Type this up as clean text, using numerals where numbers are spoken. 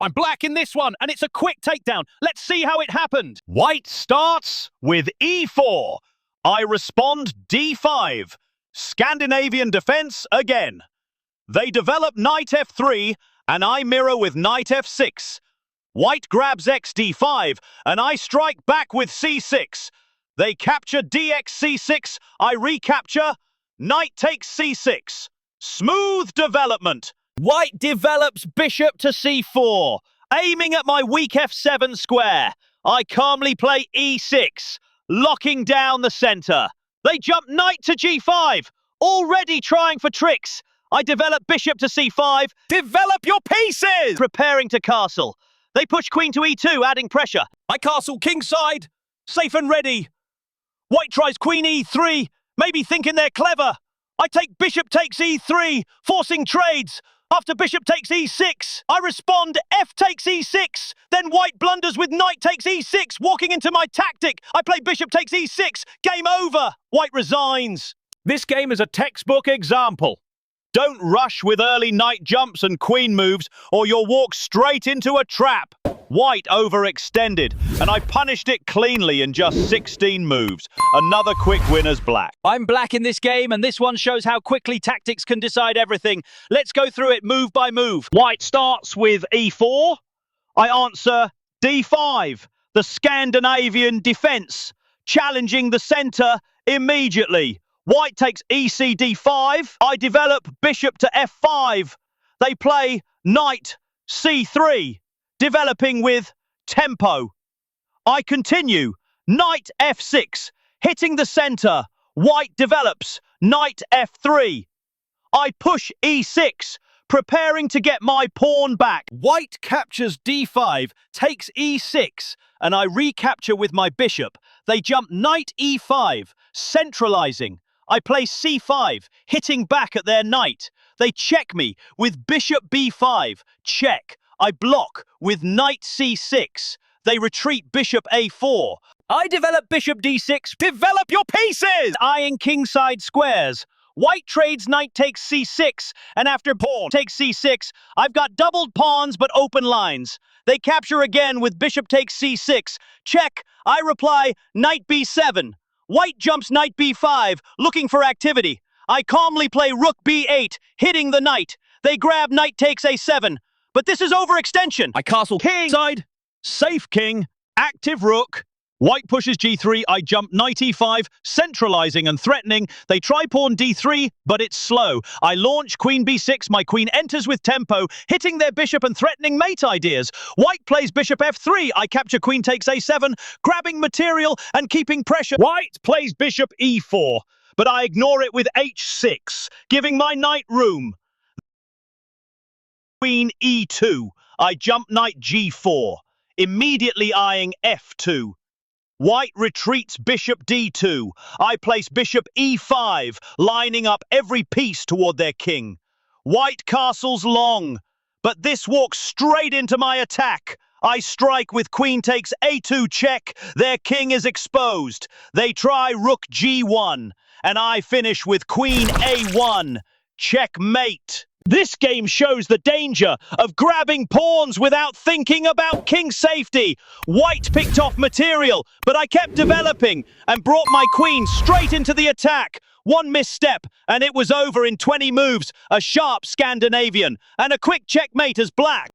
I'm black in this one, and it's a quick takedown. Let's see how it happened. White starts with e4. I respond d5. Scandinavian defense again. They develop knight f3, and I mirror with knight f6. White grabs xd5, and I strike back with c6. They capture dx c6, I recapture. Knight takes c6. Smooth development. White develops bishop to c4, aiming at my weak f7 square. I calmly play e6, locking down the center. They jump knight to g5, already trying for tricks. I develop bishop to c5. Develop your pieces! Preparing to castle. They push queen to e2, adding pressure. I castle kingside, safe and ready. White tries queen e3, maybe thinking they're clever. I take bishop takes e3, forcing trades. After bishop takes e6, I respond f takes e6. Then white blunders with knight takes e6, walking into my tactic. I play bishop takes e6. Game over. White resigns. This game is a textbook example. Don't rush with early knight jumps and queen moves, or you'll walk straight into a trap. White overextended, and I punished it cleanly in just 16 moves. Another quick win as black. I'm black in this game, and this one shows how quickly tactics can decide everything. Let's go through it move by move. White starts with e4. I answer d5, the Scandinavian defense, challenging the center immediately. White takes ecd5. I develop bishop to f5. They play knight c3, developing with tempo. I continue. Knight f6, hitting the center. White develops. Knight f3. I push e6, preparing to get my pawn back. White captures d5, takes e6, and I recapture with my bishop. They jump knight e5, centralizing. I play c5, hitting back at their knight. They check me with bishop b5, check. I block with knight c6. They retreat bishop a4. I develop bishop d6. Develop your pieces! Eyeing kingside squares. White trades knight takes c6, and after pawn takes c6, I've got doubled pawns but open lines. They capture again with bishop takes c6. Check. I reply knight b7. White jumps knight b5, looking for activity. I calmly play rook b8, hitting the knight. They grab knight takes a7. But this is overextension. I castle kingside, safe king, active rook. White pushes g3, I jump knight e5, centralizing and threatening. They try pawn d3, but it's slow. I launch queen b6, my queen enters with tempo, hitting their bishop and threatening mate ideas. White plays bishop f3, I capture queen takes a7, grabbing material and keeping pressure. White plays bishop e4, but I ignore it with h6, giving my knight room. Queen e2, I jump knight g4, immediately eyeing f2. White retreats bishop d2. I place bishop e5, lining up every piece toward their king. White castles long, but this walks straight into my attack. I strike with queen takes a2 check. Their king is exposed. They try rook g1, and I finish with queen a1. Checkmate. This game shows the danger of grabbing pawns without thinking about king safety. White picked off material, but I kept developing and brought my queen straight into the attack. One misstep, and it was over in 20 moves. A sharp Scandinavian, and a quick checkmate as black.